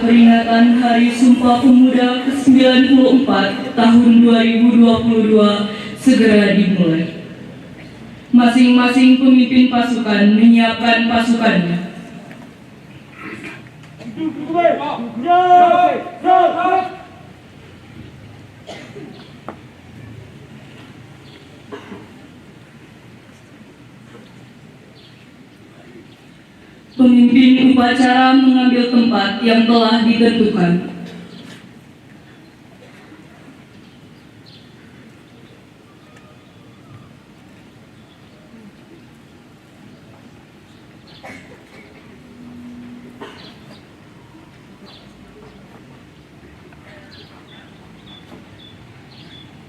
peringatan Hari Sumpah Pemuda ke-94 tahun 2022 segera dimulai. Masing-masing pemimpin pasukan menyiapkan pasukannya. Pemimpin upacara mengambil tempat yang telah ditentukan.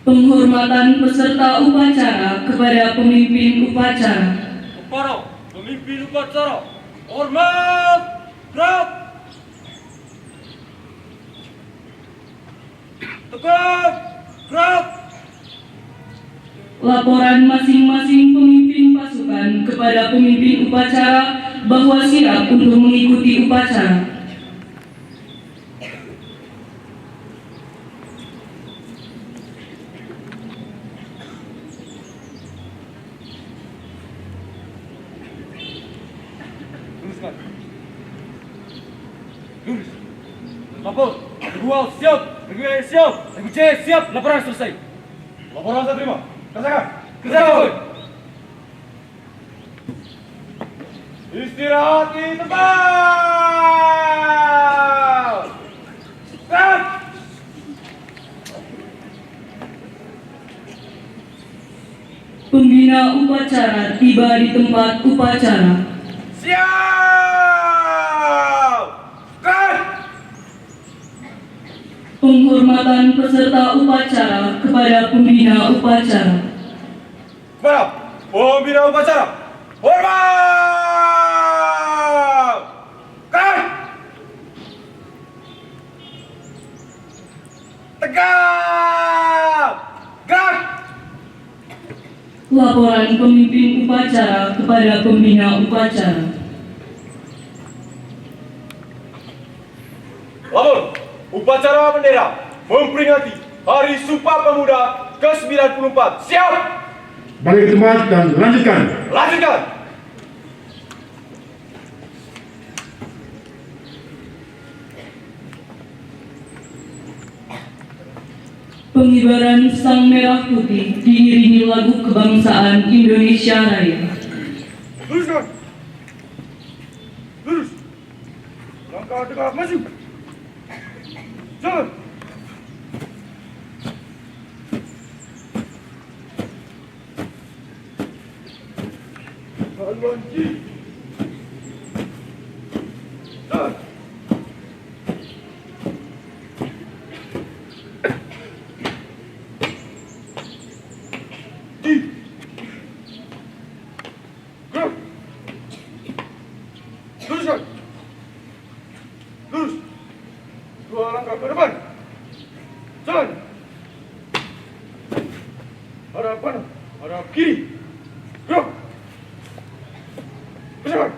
Penghormatan peserta upacara kepada pemimpin upacara. Para pemimpin upacara, hormat, gerak, tegak, gerak. Laporan masing-masing pemimpin pasukan kepada pemimpin upacara bahwa siap untuk mengikuti upacara. Lurus. Lapor. Regu A siap. Regu A siap. Regu C siap. Laporan selesai. Laporan saya terima. Kerjakan. Kerjakan. Istirahat di tempat. Start. Pembina upacara tiba di tempat upacara. Siap. Start. Penghormatan peserta upacara kepada pembina upacara. Kepada pembina upacara. Hormat. Gerak. Tegak. Gerak. Laporan pemimpin upacara kepada pembina upacara. Lapor. Upacara bendera memperingati Hari Sumpah Pemuda ke-94. Siap. Balik ke tempat dan lanjutkan. Lanjutkan. Pengibaran Sang Merah Putih diiringi lagu kebangsaan Indonesia Raya. Luruskan. Lurus. Langkah tegak maju. Jalan. Haluan kiri. Jalan. Gerak. Luruskan. Lurus. Dua langkah ke depan. Jalan. Hadap kanan. Hadap kiri. Gerak. Berjalan.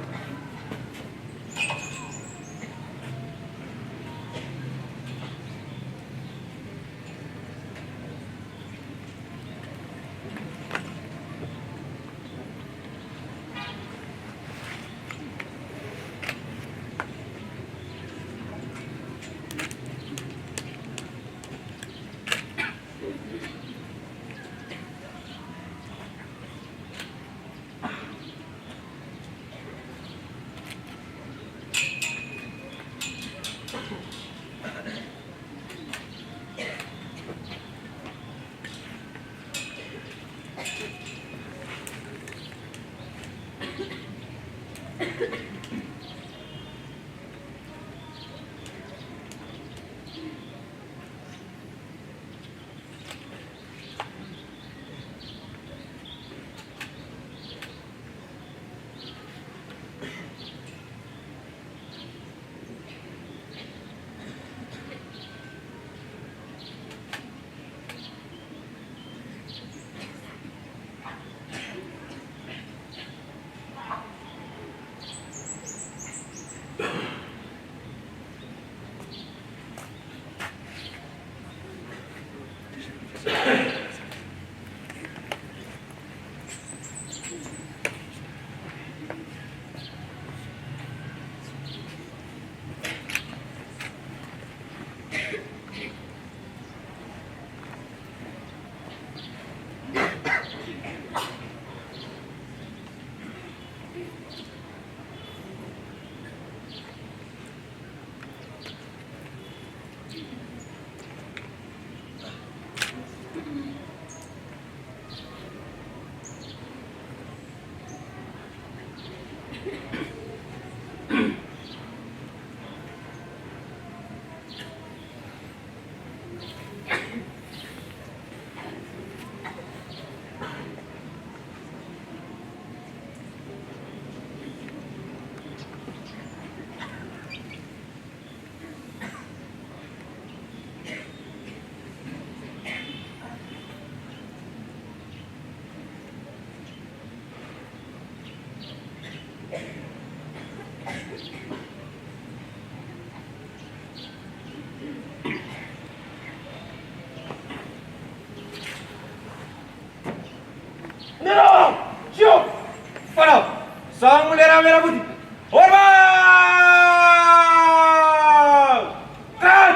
bendera merah putih. Hormat! Gerak!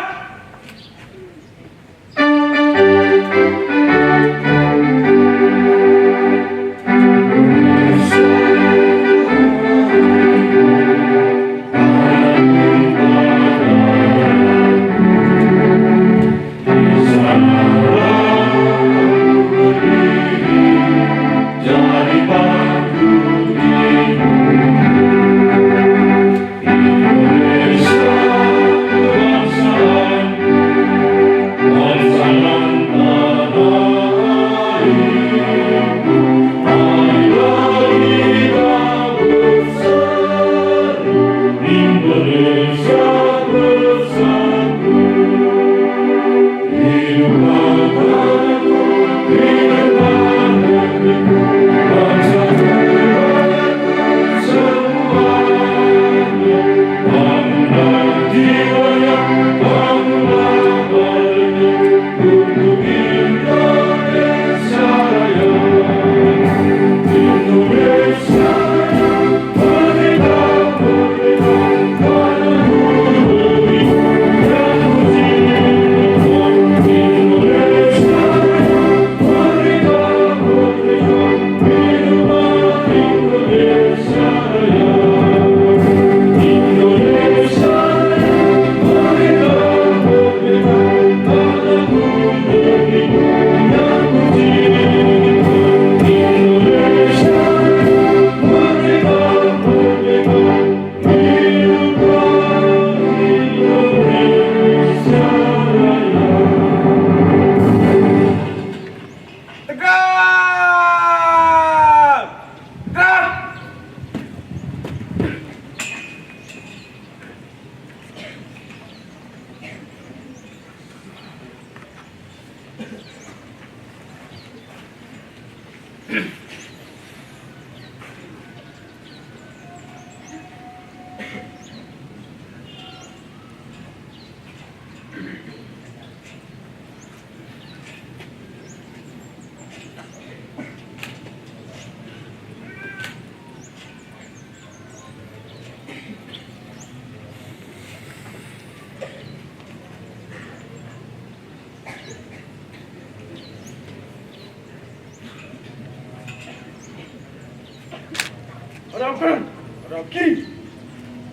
Ada kanan, ada kiri.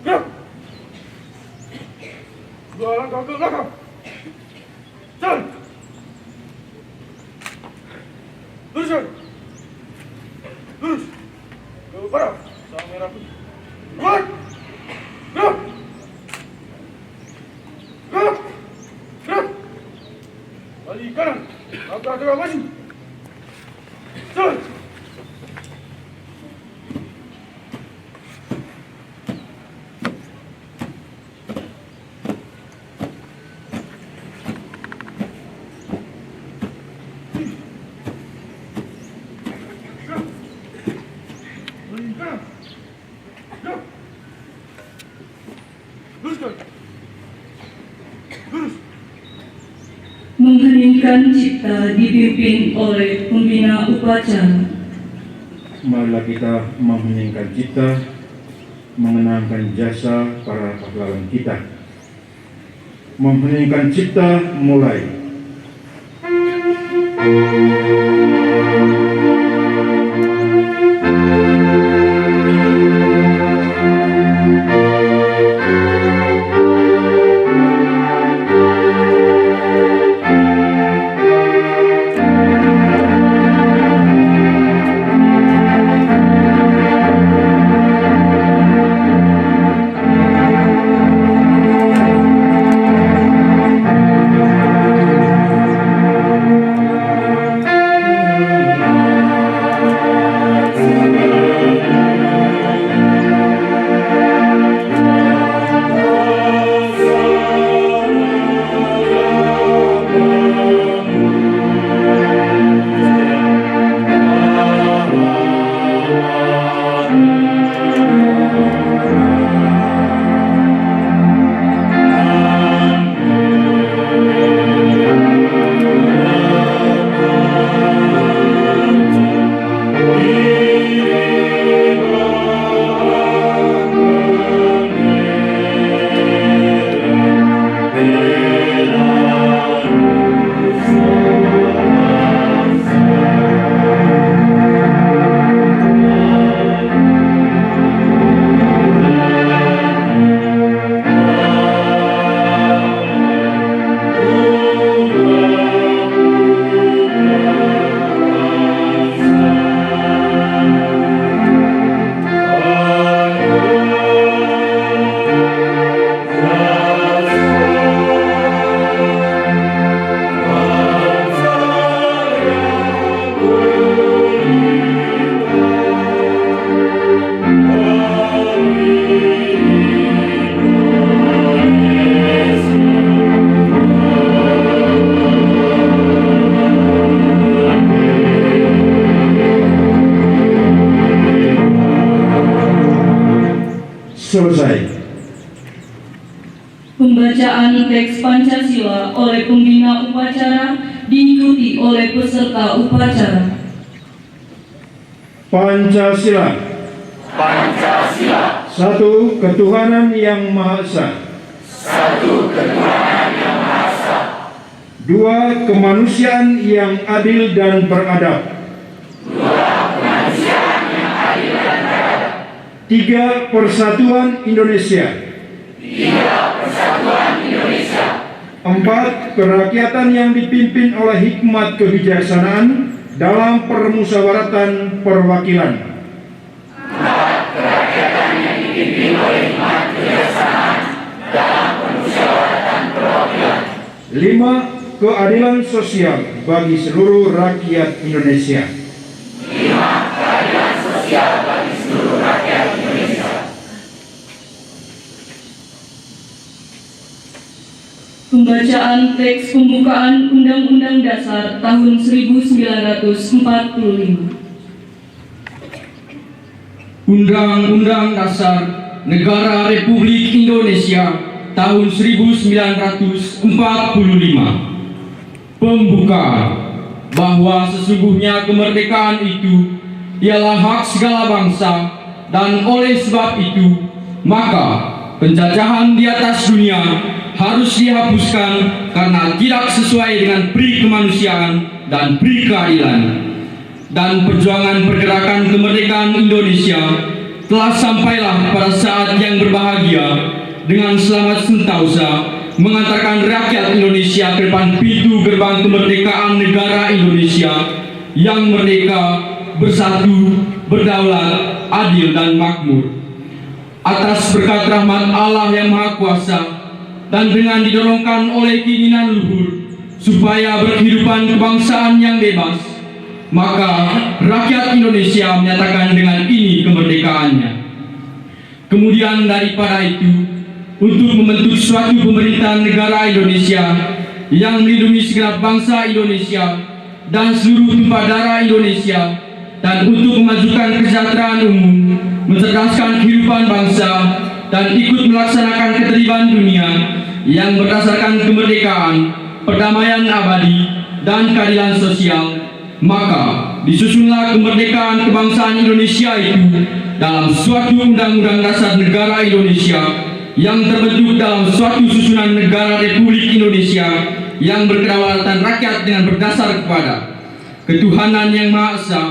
Gerak. Dua langkah ke belakang. Jalan. Luruskan. Lurus. Ke barat. Sama merah putih. Kuat. Gerak. Gerak. Gerak. Balik kanan. Langkah tegak maju. Jalan. Mengheningkan cipta dipimpin oleh pembina upacara. Marilah kita mengheningkan cipta, mengenangkan jasa para pahlawan kita. Mengheningkan cipta mulai. Pembacaan teks Pancasila oleh pembina upacara diikuti oleh peserta upacara. Pancasila. Pancasila. Satu, ketuhanan yang Maha Esa. Satu ketuhanan yang Maha Esa. Dua, kemanusiaan yang adil dan beradab. Dua, kemanusiaan yang adil dan beradab. Tiga, persatuan Indonesia. Tiga, persatuan Indonesia. Empat, kerakyatan yang dipimpin oleh hikmat kebijaksanaan dalam permusyawaratan perwakilan. Empat, kerakyatan yang dipimpin oleh hikmat kebijaksanaan dalam permusyawaratan perwakilan. Lima, keadilan sosial bagi seluruh rakyat Indonesia. Lima, keadilan sosial bagi seluruh rakyat Indonesia. Pembacaan teks pembukaan Undang-Undang Dasar tahun 1945. Undang-Undang Dasar Negara Republik Indonesia tahun 1945. Pembukaan bahwa sesungguhnya kemerdekaan itu ialah hak segala bangsa, dan oleh sebab itu maka penjajahan di atas dunia harus dihapuskan karena tidak sesuai dengan pri kemanusiaan dan pri keadilan. Dan perjuangan pergerakan kemerdekaan Indonesia telah sampailah pada saat yang berbahagia dengan selamat sentosa mengantarkan rakyat Indonesia ke depan pintu gerbang kemerdekaan negara Indonesia yang merdeka, bersatu, berdaulat, adil dan makmur. Atas berkat rahmat Allah yang Maha Kuasa dan dengan didorongkan oleh keinginan luhur supaya berkehidupan kebangsaan yang bebas, maka rakyat Indonesia menyatakan dengan ini kemerdekaannya. Kemudian daripada itu, untuk membentuk suatu pemerintahan negara Indonesia yang melindungi segenap bangsa Indonesia dan seluruh tumpah darah Indonesia, dan untuk memajukan kesejahteraan umum, mencerdaskan kehidupan bangsa, dan ikut melaksanakan ketertiban dunia yang berdasarkan kemerdekaan, perdamaian abadi, dan keadilan sosial, maka disusunlah kemerdekaan kebangsaan Indonesia itu dalam suatu Undang-Undang Dasar Negara Indonesia yang terbentuk dalam suatu susunan negara Republik Indonesia yang berkedaulatan rakyat dengan berdasar kepada ketuhanan yang Maha Esa,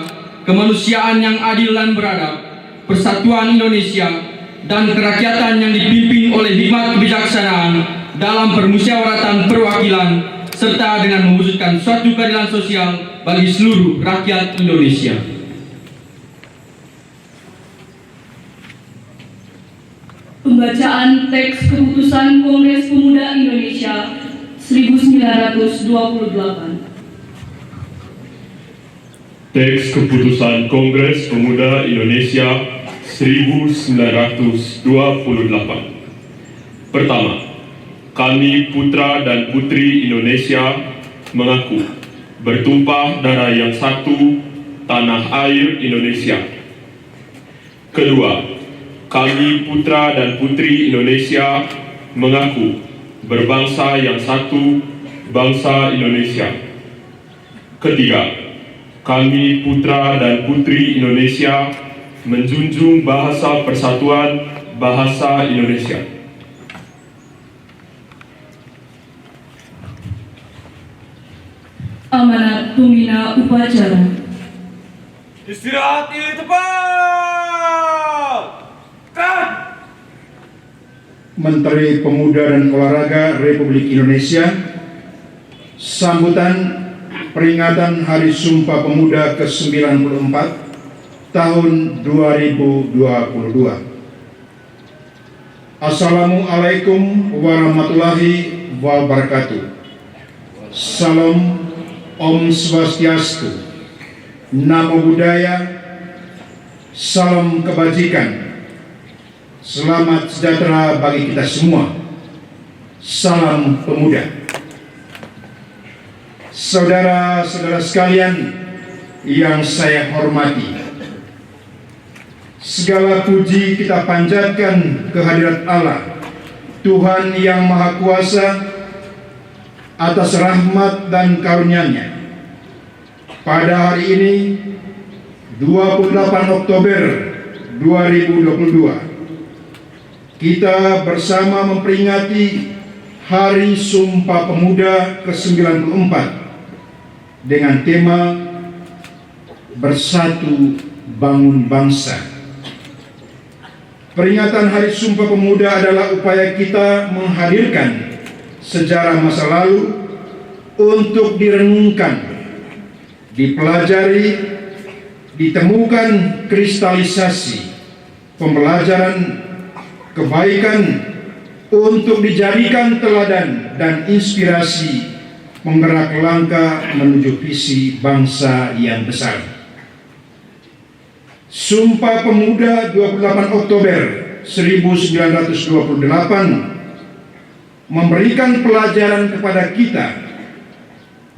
kemanusiaan yang adil dan beradab, persatuan Indonesia, dan kerakyatan yang dipimpin oleh hikmat kebijaksanaan dalam permusyawaratan perwakilan, serta dengan mewujudkan suatu keadilan sosial bagi seluruh rakyat Indonesia. Pembacaan teks keputusan Kongres Pemuda Indonesia 1928. Teks Keputusan Kongres Pemuda Indonesia 1928. Pertama, kami putra dan putri Indonesia mengaku bertumpah darah yang satu, tanah air Indonesia. Kedua, kami putra dan putri Indonesia mengaku berbangsa yang satu, bangsa Indonesia. Ketiga, kami putra dan putri Indonesia menjunjung bahasa persatuan bahasa Indonesia. Amanat pembina upacara. Istirahat di tempat. Kan? Menteri Pemuda dan Olahraga Republik Indonesia, sambutan peringatan Hari Sumpah Pemuda ke-94 tahun 2022. Assalamualaikum warahmatullahi wabarakatuh. Salam, Om Swastiastu, Namo Buddhaya, salam kebajikan, selamat sejahtera bagi kita semua. Salam pemuda. Saudara-saudara sekalian yang saya hormati, segala puji kita panjatkan kehadirat Allah Tuhan Yang Maha Kuasa atas rahmat dan karunia-Nya, pada hari ini 28 Oktober 2022 kita bersama memperingati Hari Sumpah Pemuda ke-94 dengan tema Bersatu Bangun Bangsa. Peringatan Hari Sumpah Pemuda adalah upaya kita menghadirkan sejarah masa lalu untuk direnungkan, dipelajari, ditemukan kristalisasi pembelajaran kebaikan untuk dijadikan teladan dan inspirasi menggerak langkah menuju visi bangsa yang besar. Sumpah Pemuda 28 Oktober 1928 memberikan pelajaran kepada kita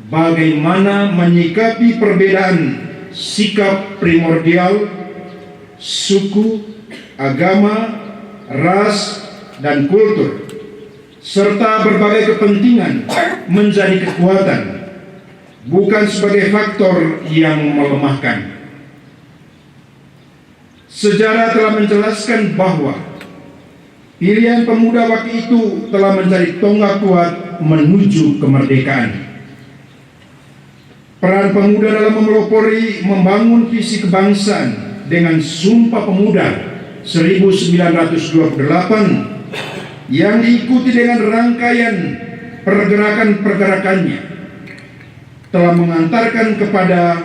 bagaimana menyikapi perbedaan sikap primordial, suku, agama, ras, dan kultur, serta berbagai kepentingan menjadi kekuatan, bukan sebagai faktor yang melemahkan. Sejarah telah menjelaskan bahwa pilihan pemuda waktu itu telah menjadi tonggak kuat menuju kemerdekaan. Peran pemuda dalam memelopori membangun visi kebangsaan dengan Sumpah Pemuda 1928 yang diikuti dengan rangkaian pergerakan-pergerakannya telah mengantarkan kepada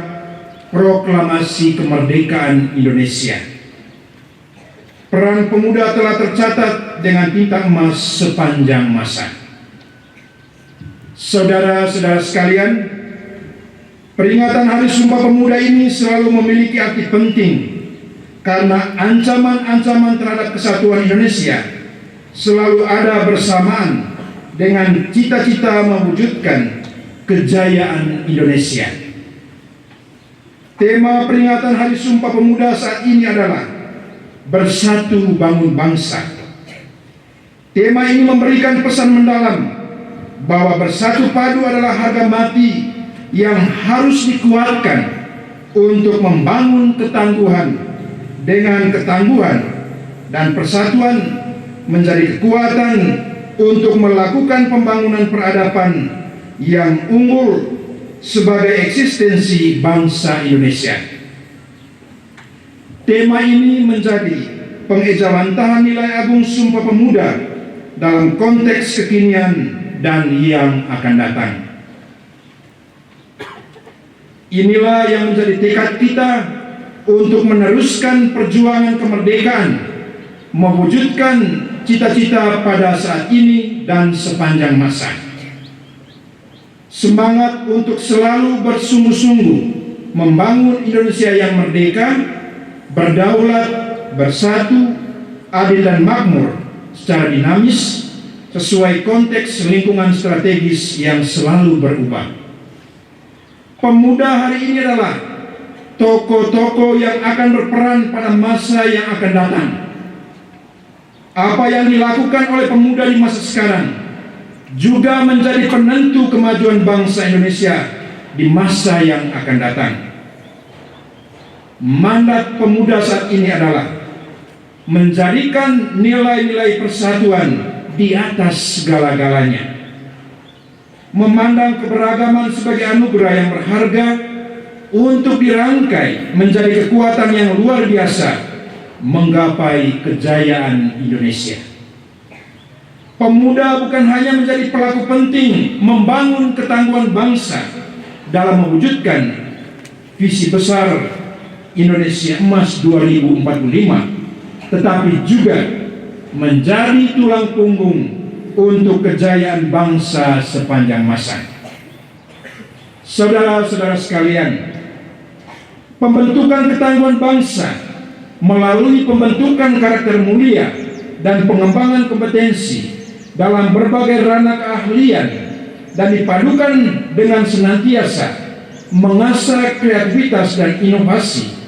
proklamasi kemerdekaan Indonesia. Peran pemuda telah tercatat dengan tinta emas sepanjang masa. Saudara-saudara sekalian, peringatan Hari Sumpah Pemuda ini selalu memiliki arti penting karena ancaman-ancaman terhadap kesatuan Indonesia selalu ada bersamaan dengan cita-cita mewujudkan kejayaan Indonesia. Tema peringatan Hari Sumpah Pemuda saat ini adalah Bersatu Bangun Bangsa. Tema ini memberikan pesan mendalam bahwa bersatu padu adalah harga mati yang harus dikuatkan untuk membangun ketangguhan. Dengan ketangguhan dan persatuan menjadi kekuatan untuk melakukan pembangunan peradaban yang unggul sebagai eksistensi bangsa Indonesia. Tema ini menjadi pengejawantahan nilai agung Sumpah Pemuda dalam konteks kekinian dan yang akan datang. Inilah yang menjadi tekad kita untuk meneruskan perjuangan kemerdekaan, mewujudkan cita-cita pada saat ini dan sepanjang masa. Semangat untuk selalu bersungguh-sungguh membangun Indonesia yang merdeka, berdaulat, bersatu, adil dan makmur secara dinamis sesuai konteks lingkungan strategis yang selalu berubah. Pemuda hari ini adalah tokoh-tokoh yang akan berperan pada masa yang akan datang. Apa yang dilakukan oleh pemuda di masa sekarang juga menjadi penentu kemajuan bangsa Indonesia di masa yang akan datang. Mandat pemuda saat ini adalah menjadikan nilai-nilai persatuan di atas segala-galanya, memandang keberagaman sebagai anugerah yang berharga untuk dirangkai menjadi kekuatan yang luar biasa menggapai kejayaan Indonesia. Pemuda bukan hanya menjadi pelaku penting membangun ketangguhan bangsa dalam mewujudkan visi besar Indonesia Emas 2045, tetapi juga menjadi tulang punggung untuk kejayaan bangsa sepanjang masa. Saudara-saudara sekalian, pembentukan ketangguhan bangsa melalui pembentukan karakter mulia dan pengembangan kompetensi dalam berbagai ranah keahlian dan dipadukan dengan senantiasa mengasah kreativitas dan inovasi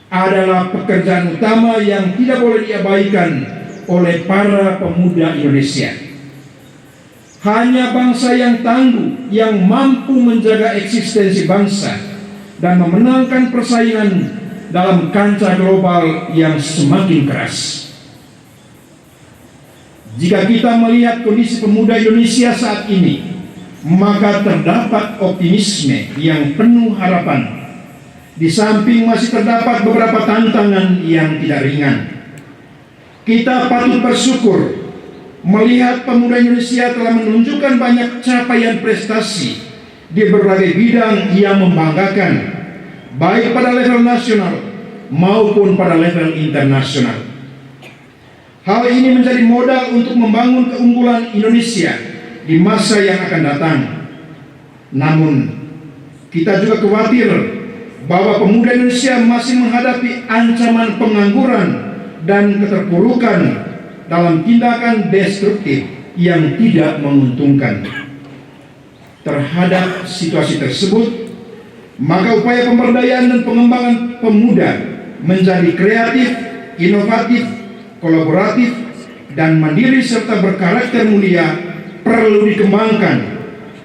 adalah pekerjaan utama yang tidak boleh diabaikan oleh para pemuda Indonesia. Hanya bangsa yang tangguh yang mampu menjaga eksistensi bangsa dan memenangkan persaingan dalam kancah global yang semakin keras. Jika kita melihat kondisi pemuda Indonesia saat ini, maka terdapat optimisme yang penuh harapan. Di samping masih terdapat beberapa tantangan yang tidak ringan. Kita patut bersyukur melihat pemuda Indonesia telah menunjukkan banyak capaian prestasi di berbagai bidang yang membanggakan, baik pada level nasional maupun pada level internasional. Hal ini menjadi modal untuk membangun keunggulan Indonesia di masa yang akan datang. Namun, kita juga khawatir bahwa pemuda Indonesia masih menghadapi ancaman pengangguran dan keterpurukan dalam tindakan destruktif yang tidak menguntungkan. Terhadap situasi tersebut, maka upaya pemberdayaan dan pengembangan pemuda menjadi kreatif, inovatif, kolaboratif, dan mandiri serta berkarakter mulia perlu dikembangkan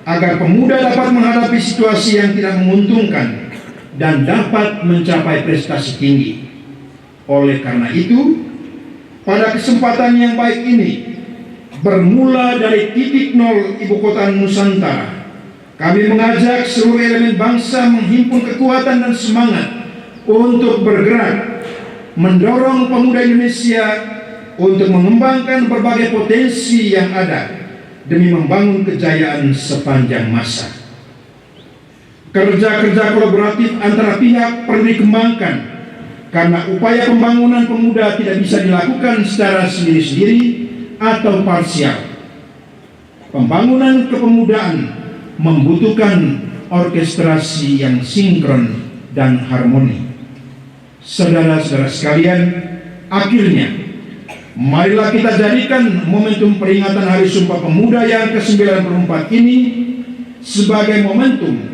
agar pemuda dapat menghadapi situasi yang tidak menguntungkan dan dapat mencapai prestasi tinggi. Oleh karena itu, pada kesempatan yang baik ini, bermula dari titik nol ibu kota Nusantara, kami mengajak seluruh elemen bangsa menghimpun kekuatan dan semangat untuk bergerak, mendorong pemuda Indonesia untuk mengembangkan berbagai potensi yang ada demi membangun kejayaan sepanjang masa. Kerja-kerja kolaboratif antara pihak perlu dikembangkan, karena upaya pembangunan pemuda tidak bisa dilakukan secara sendiri-sendiri atau parsial. Pembangunan kepemudaan membutuhkan orkestrasi yang sinkron dan harmoni. Saudara-saudara sekalian, akhirnya, marilah kita jadikan momentum peringatan Hari Sumpah Pemuda yang ke-94 ini sebagai momentum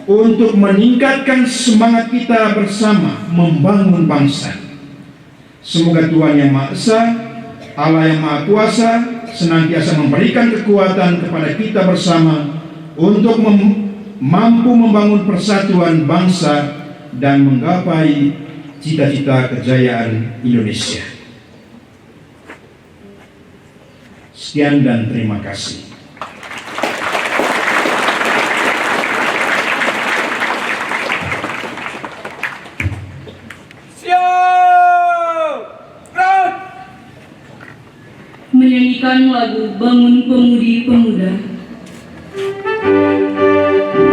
untuk meningkatkan semangat kita bersama membangun bangsa. Semoga Tuhan Yang Maha Esa, Allah yang Maha Kuasa, senantiasa memberikan kekuatan kepada kita bersama untuk mampu membangun persatuan bangsa dan menggapai cita-cita kejayaan Indonesia. Sekian dan terima kasih. Menyanyikan lagu Bangun Pemudi Pemuda. Indonesia,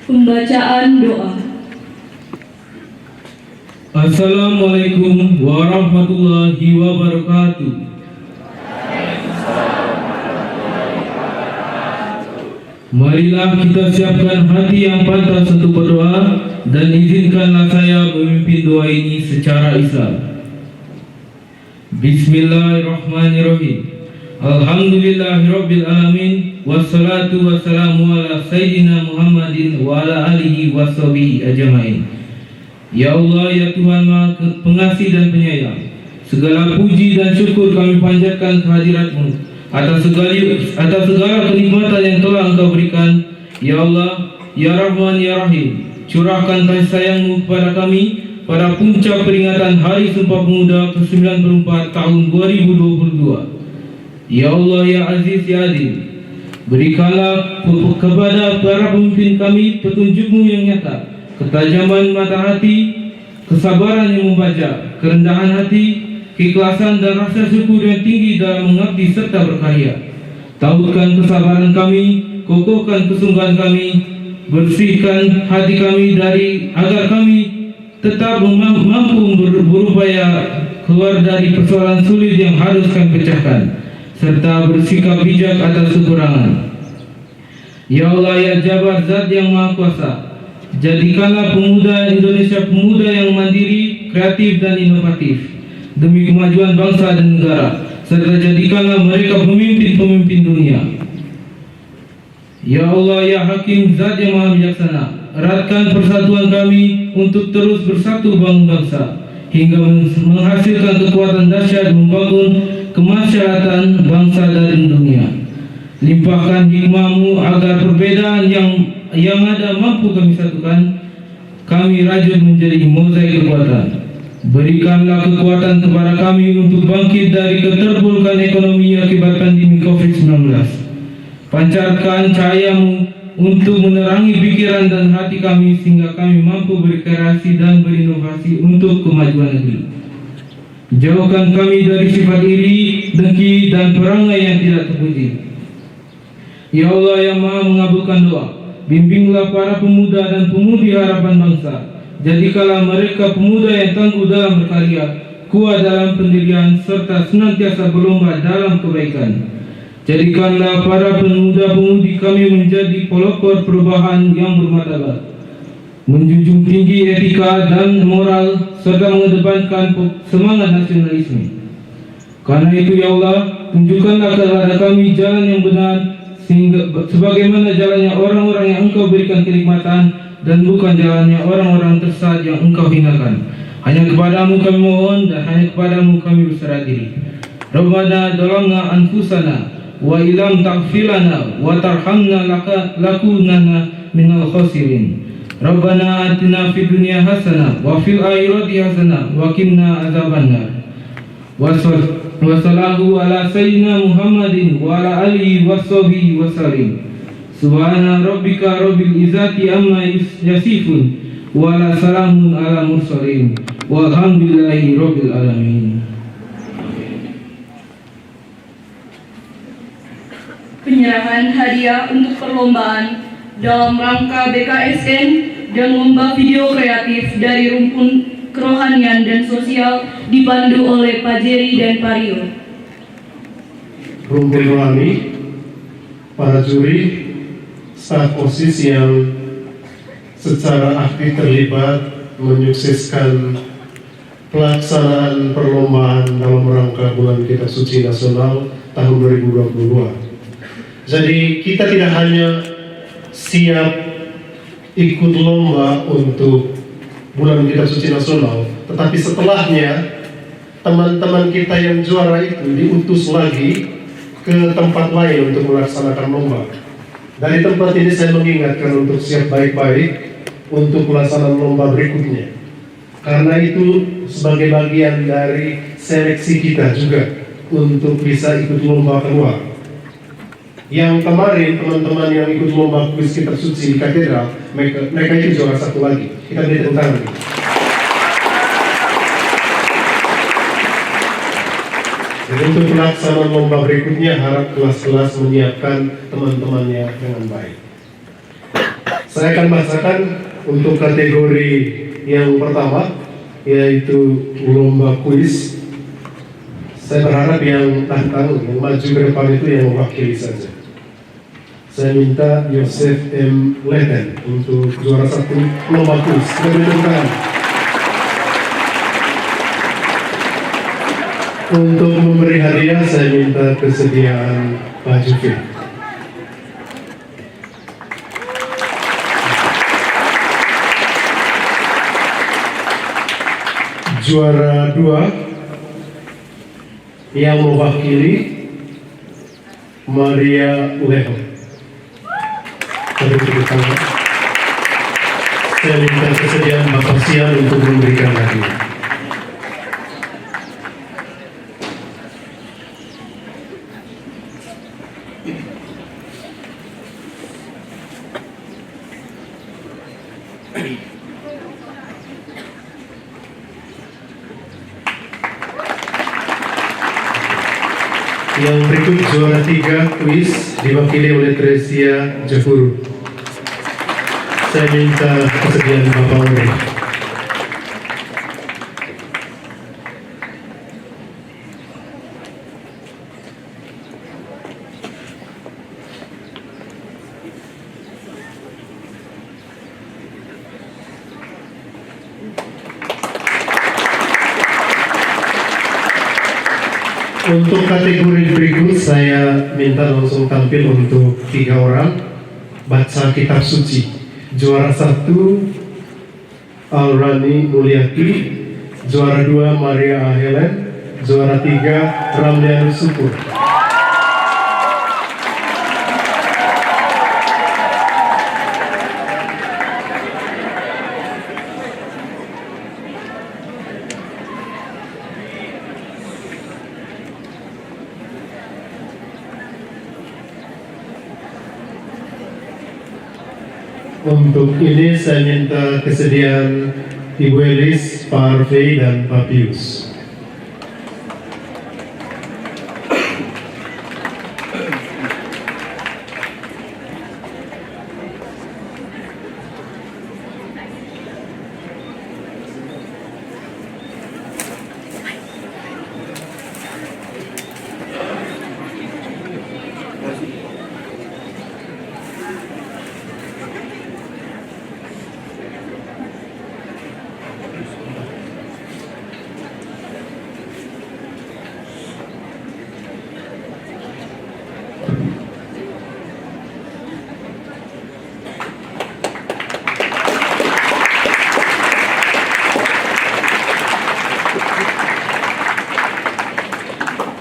Pembacaan doa. Assalamualaikum warahmatullahi wabarakatuh. Marilah kita siapkan hati yang pantas untuk berdoa dan izinkanlah saya memimpin doa ini secara Islam. Bismillahirrahmanirrahim. Alhamdulillahirabbil alamin wassalatu wassalamu ala sayyidina Muhammadin wa ala alihi washabihi ajmain. Ya Allah, ya Tuhan Maha Pengasih dan Penyayang, segala puji dan syukur kami panjatkan kehadirat-Mu atas segala kenikmatan yang telah Engkau berikan. Ya Allah, ya Rahman, ya Rahim, curahkan kasih sayang-Mu kepada kami pada puncak peringatan Hari Sumpah Pemuda ke-94 tahun 2022. Ya Allah, ya Aziz, ya Adil, berikanlah kepada para pemimpin kami petunjuk-Mu yang nyata, ketajaman mata hati, kesabaran yang membaca, kerendahan hati, keikhlasan dan rasa syukur yang tinggi dalam mengabdi serta berkarya. Tautkan kesabaran kami, kokohkan kesungguhan kami, bersihkan hati kami agar kami tetap mampu berupaya keluar dari persoalan sulit yang harus kami pecahkan, serta bersikap bijak atas kekurangan. Ya Allah, ya Jabar, Zat yang Maha Kuasa, jadikanlah pemuda Indonesia pemuda yang mandiri, kreatif dan inovatif demi kemajuan bangsa dan negara, serta jadikanlah mereka pemimpin-pemimpin dunia. Ya Allah, ya Hakim, Zat yang Maha Bijaksana, eratkan persatuan kami untuk terus bersatu bangun bangsa, hingga menghasilkan kekuatan dahsyat membangun kemaslahatan bangsa dan dunia. Limpahkan hikmah-Mu agar perbedaan yang ada mampu kami satukan, kami rajut menjadi mozaik kekuatan. Berikanlah kekuatan kepada kami untuk bangkit dari keterpurukan ekonomi akibat pandemi COVID-19. Pancarkan cahaya-Mu untuk menerangi pikiran dan hati kami sehingga kami mampu berkreasi dan berinovasi untuk kemajuan negeri. Jauhkan kami dari sifat iri, dengki, dan perangai yang tidak terpuji. Ya Allah yang Maha mengabulkan doa, bimbinglah para pemuda dan pemudi harapan bangsa. Jadikanlah mereka pemuda yang tangguh dalam berkarya, kuat dalam pendirian, serta senantiasa berlomba dalam kebaikan. Jadikanlah para pemuda-pemudi kami menjadi pelopor perubahan yang bermartabat, menjunjung tinggi etika dan moral, serta mengedepankan semangat nasionalisme. Karena itu ya Allah, tunjukkanlah kepada kami jalan yang benar, sehingga sebagaimana jalannya orang-orang yang Engkau berikan kenikmatan, dan bukan jalannya orang-orang tersesat yang Engkau hinakan. Hanya kepadamu kami mohon dan hanya kepadamu kami berserah diri. Rabbana dalamna anfusana wa ilam taghfirlana wa tarhamna lakunanna minal khasirin. Rabbana atina fid dunya hasanah wa fil akhirati hasanah wa qina adzabannar. Wassallallahu ala sayyidina Muhammadin wa ala alihi washabihi wasallim. Subhana rabbika rabbil izzati amma yasifun wa la salamun ala mursalin walhamdulillahi rabbil alamin. Penyerahan hadiah untuk perlombaan dalam rangka BKSN dan lomba video kreatif dari rumpun kerohanian dan sosial dipandu oleh Pak Jerry dan Pak Rio. Rumpun rohani, para juri, staf OSIS yang secara aktif terlibat menyukseskan pelaksanaan perlombaan dalam rangka Bulan Kitab Suci Nasional tahun 2022. Jadi kita tidak hanya siap ikut lomba untuk Bulan Kitab Suci Nasional, tetapi setelahnya teman-teman kita yang juara itu diutus lagi ke tempat lain untuk melaksanakan lomba. Dari tempat ini saya mengingatkan untuk siap baik-baik untuk pelaksanaan lomba berikutnya. Karena itu sebagai bagian dari seleksi kita juga untuk bisa ikut lomba keluar. Yang kemarin teman-teman yang ikut lomba kuis Kitab Suci di katedral, mereka itu juara satu lagi. Kita beri tepuk tangan. Dan untuk pelaksanaan lomba berikutnya harap kelas-kelas menyiapkan teman-temannya dengan baik. Saya akan bacakan untuk kategori yang pertama, yaitu lomba kuis. Saya berharap yang datang, yang maju ke depan itu yang mewakili saja. Saya minta Yosef M. Leten untuk juara 1 lomba kuis. Kemudian untuk memberi hadiah, saya minta kesediaan Pak Jufri. Juara 2 yang mewakili Maria Leho. Saya minta kesediaan Bapak Sian untuk memberikan hadiah. Yang berikut juara 3 kuis diwakili oleh Tresia Jafuru. Saya minta kesediaan Bapak Uri. Untuk kategori berikut saya minta langsung tampil untuk 3 orang baca kitab suci. Juara 1 Alrani Mulyaki, juara 2 Maria Helen, juara 3 Ramlianus Supur. Untuk ini saya minta kesediaan Ibu Elis, Pak Arvei, dan Pak Pius.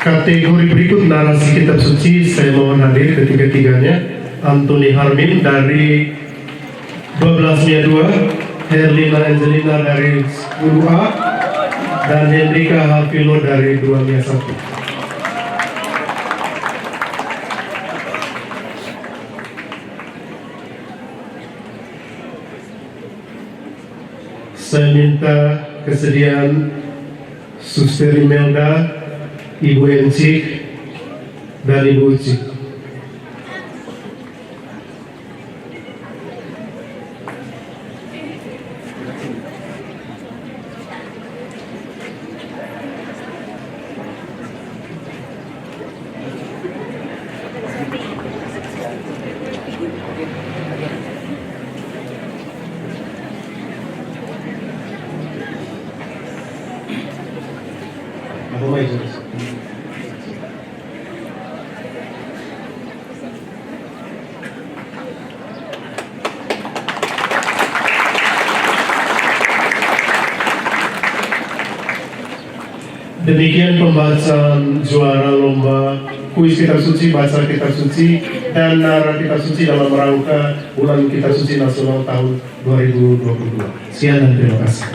Kategori berikut narasi kitab suci, saya mohon hadir ketiga-tiganya. Anthony Harmin dari 12-nya 2, Herlina Angelina dari 10A, dan Hendrika Hafilo dari 2-nya 1. Saya minta kesediaan Suster Imelda, Ibu Encik, dan Ibu Uci. Apa mai jelas? Demikian pembacaan juara lomba kuis kitab suci, baca kitab suci, dan nara kitab suci dalam rangka bulan kitab suci nasional tahun 2022. Sekian dan terima kasih.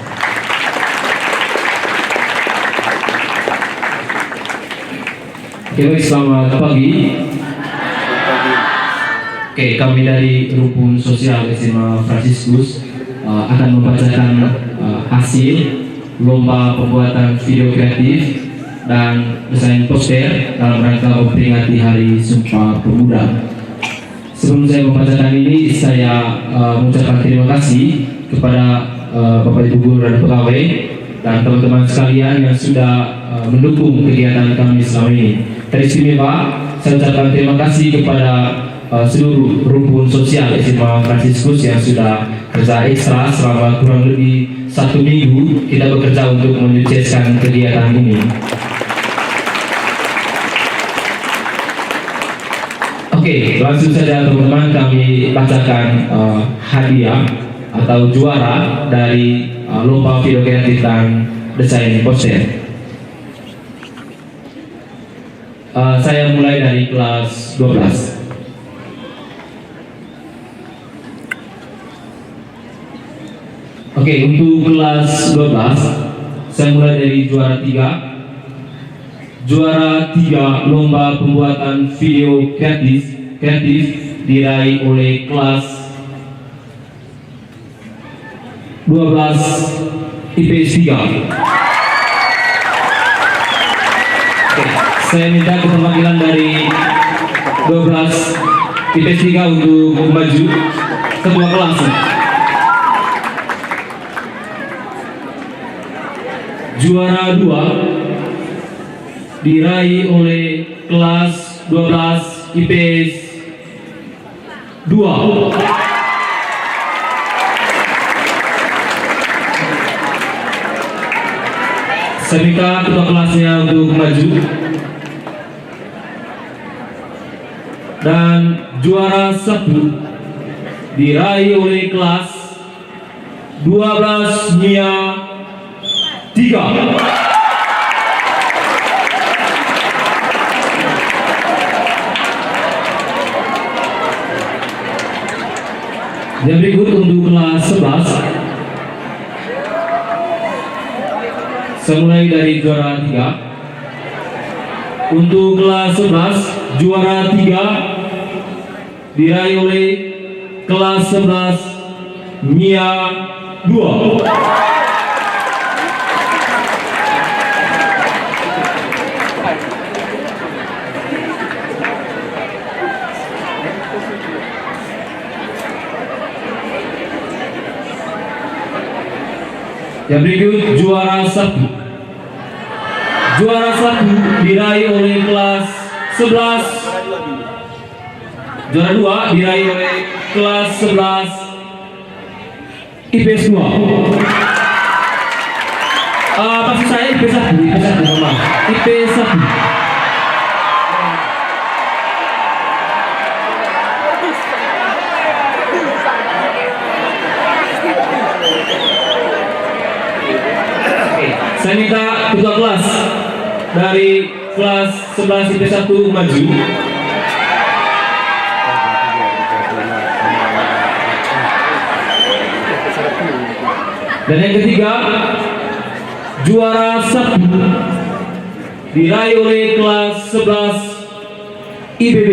Oke, baik, selamat pagi. Oke, kami dari Rumpun Sosial SMA Fransiskus akan membacakan hasil lomba pembuatan video kreatif dan desain poster dalam rangka memperingati Hari Sumpah Pemuda. Sebelum saya membacakan ini, saya mengucapkan terima kasih kepada Bapak Ibu guru dan pegawai dan teman-teman sekalian yang sudah mendukung kegiatan kami selama ini. Teristimewa, saya ucapkan terima kasih kepada seluruh rumpun sosial SMA Fransiskus yang sudah kerja ekstra selama kurang lebih 1 minggu kita bekerja untuk menyukseskan kegiatan ini. Oke, langsung saja teman-teman kami bacakan hadiah atau juara dari lomba video kreatif dan desain poster. Saya mulai dari kelas 12. Oke, untuk kelas 12 saya mulai dari juara 3. Juara 3 lomba pembuatan video kreatif diraih oleh kelas 12 IPS 3. Oke, saya minta perwakilan dari 12 IPS 3 untuk maju ketua kelas. Juara 2 diraih oleh kelas 12 IPS 2. Saya minta ketua kelasnya untuk maju. Dan juara 1 diraih oleh kelas 12 MIA 3. Yang berikut untuk kelas 11, saya mulai dari juara 3. Untuk kelas 11, juara 3 diraih oleh kelas 11 MIA 2. Yang berikut juara 1. Juara 1 diraih oleh kelas 11. Juara 2 diraih oleh kelas 11 IPS 2. Maksud saya IPS 1, IPS 1. Saya minta ketua kelas dari kelas 11 IPS 1 maju. Dan yang ketiga, juara 1 diraih oleh kelas 11 IPB.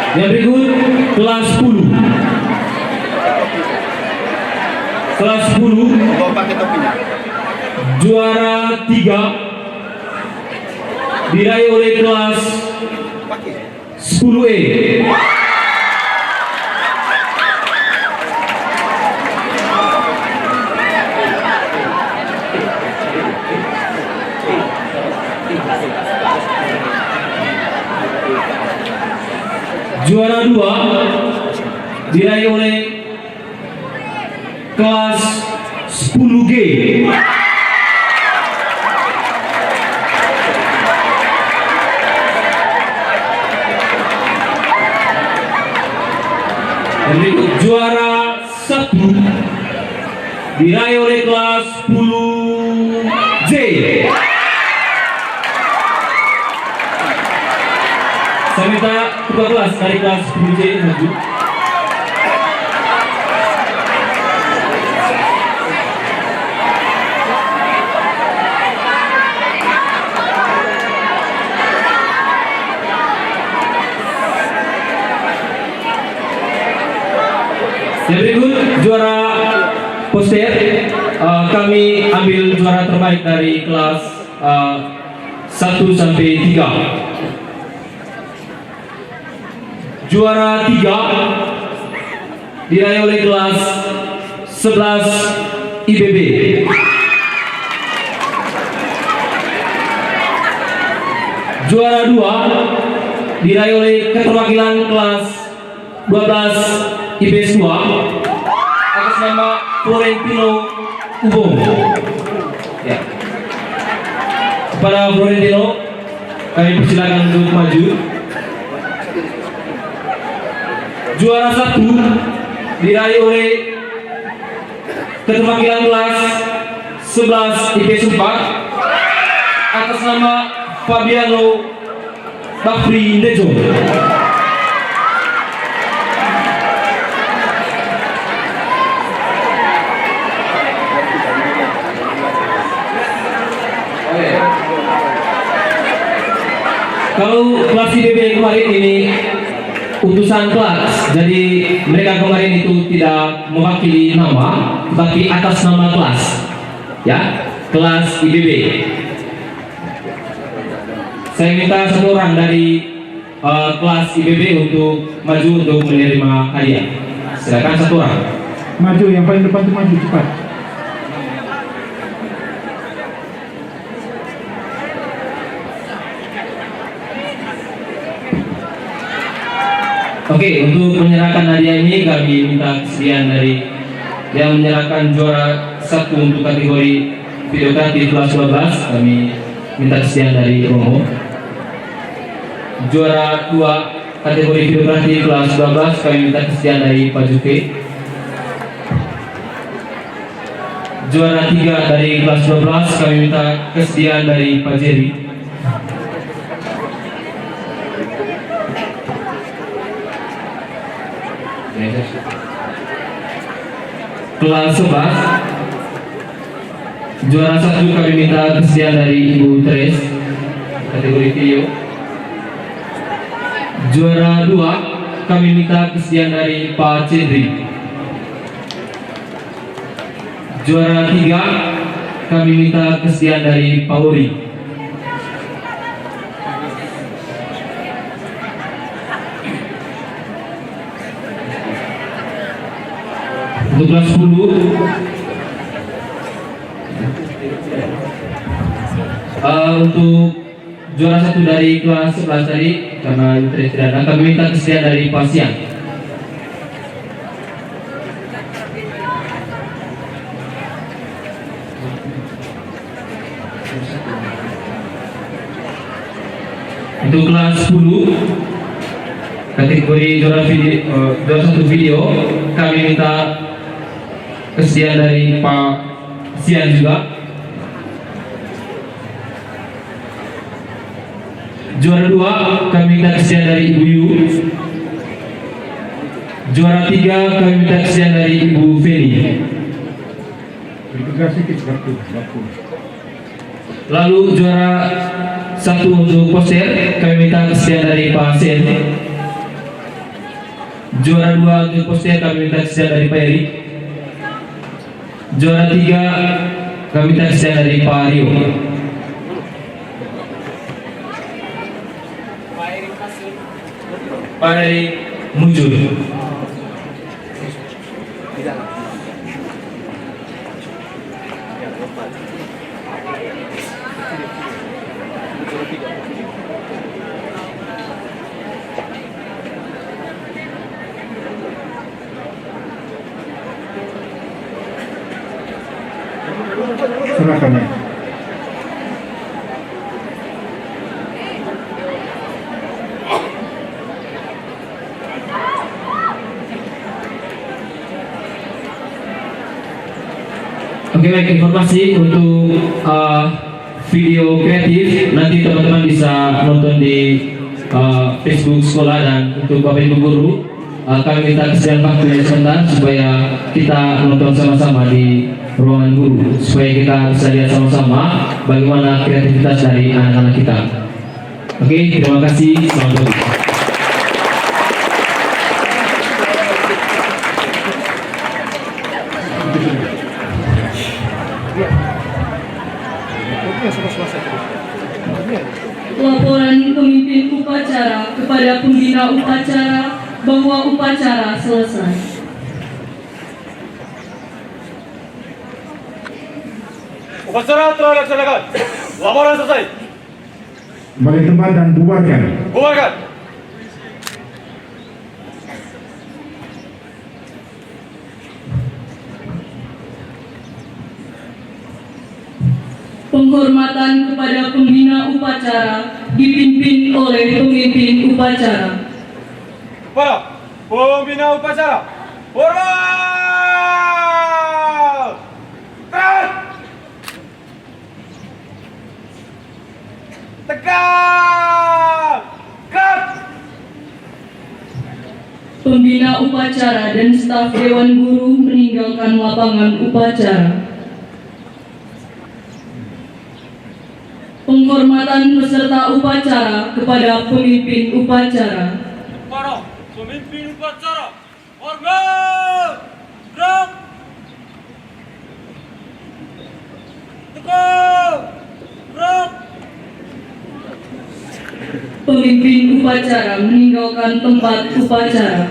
Yang berikut kelas 10. Kelas 10 juara 3 diraih oleh kelas 10E. Juara 2 diraih oleh kelas 10G. Berikut juara 1 diraih oleh kelas 10J. Saya minta ketua kelas dari kelas 10J maju. Yang berikut juara pos poster kami ambil juara terbaik dari kelas 1 sampai 3. Juara 3 diraih oleh kelas 11 IBB. Juara 2 diraih oleh keterwakilan kelas 12 IPS 2 atas nama Florentino Ubong. Ya. Kepada Florentino kami persilakan untuk maju. Juara 1 diraih oleh keterwakilan kelas 11 IPS 4 atas nama Fabiano Bakri Ndejo. Kalau kelas IBB kemarin ini utusan kelas, jadi mereka kemarin itu tidak mewakili nama, tapi atas nama kelas, ya, kelas IBB. Saya minta satu orang dari kelas IBB untuk maju untuk menerima hadiah. Silakan satu orang. Maju, yang paling depan tuh maju cepat. Oke, untuk menyerahkan hadiah ini kami minta kesediaan dari yang menyerahkan juara 1 untuk kategori video kreatif kelas 12, kami minta kesediaan dari Romo. Juara 2 kategori video kreatif kelas 12 kami minta kesediaan dari Pak Juke. Juara 3 dari kelas 12 kami minta kesediaan dari Pak Jerry. Kelas 11 juara 1 kami minta kesediaan dari Ibu Tres kategori video. Juara 2 kami minta kesediaan dari Pak Cendri. Juara 3 kami minta kesediaan dari Pak Uri. Untuk kelas 10 untuk juara 1 dari kelas 11 tadi karena interest tidak ada, kami minta kesediaan dari Pasian. Untuk kelas 10 kategori juara 1 video kami minta kesediaan dari Pak Sian juga. Juara 2 kami minta kesediaan dari Ibu Yu. Juara 3 kami minta kesediaan dari Ibu Feni. Lalu juara 1 untuk poster kami minta kesediaan dari Pak Sen. Juara 2 untuk poster kami minta kesediaan dari Pak Eri. Juara 3 kami minta kesediaan dari Pak Rio. Pak Eri muncul. Serahkan ya. Oke, baik, informasi untuk video kreatif nanti teman-teman bisa nonton di Facebook sekolah, dan untuk Bapak Ibu guru kami minta kesediaan waktunya sebentar supaya kita nonton sama-sama di ruangan guru, supaya kita bisa lihat sama-sama bagaimana kreativitas dari anak-anak kita. Oke, terima kasih. Selamat pagi. Laporan pemimpin upacara kepada pembina upacara bahwa upacara selesai. Upacara telah dilaksanakan. Laporan selesai. Balik tempat dan bubarkan. Bubarkan. Penghormatan kepada pembina upacara dipimpin oleh pemimpin upacara. Para pembina upacara, hormat! Tegak! Tegak! Tegak! Pembina upacara dan staf Dewan Guru meninggalkan lapangan upacara. Penghormatan peserta upacara kepada pemimpin upacara. Para pemimpin upacara, hormat! Gerak! Tegak! Gerak! Pemimpin upacara meninggalkan tempat upacara.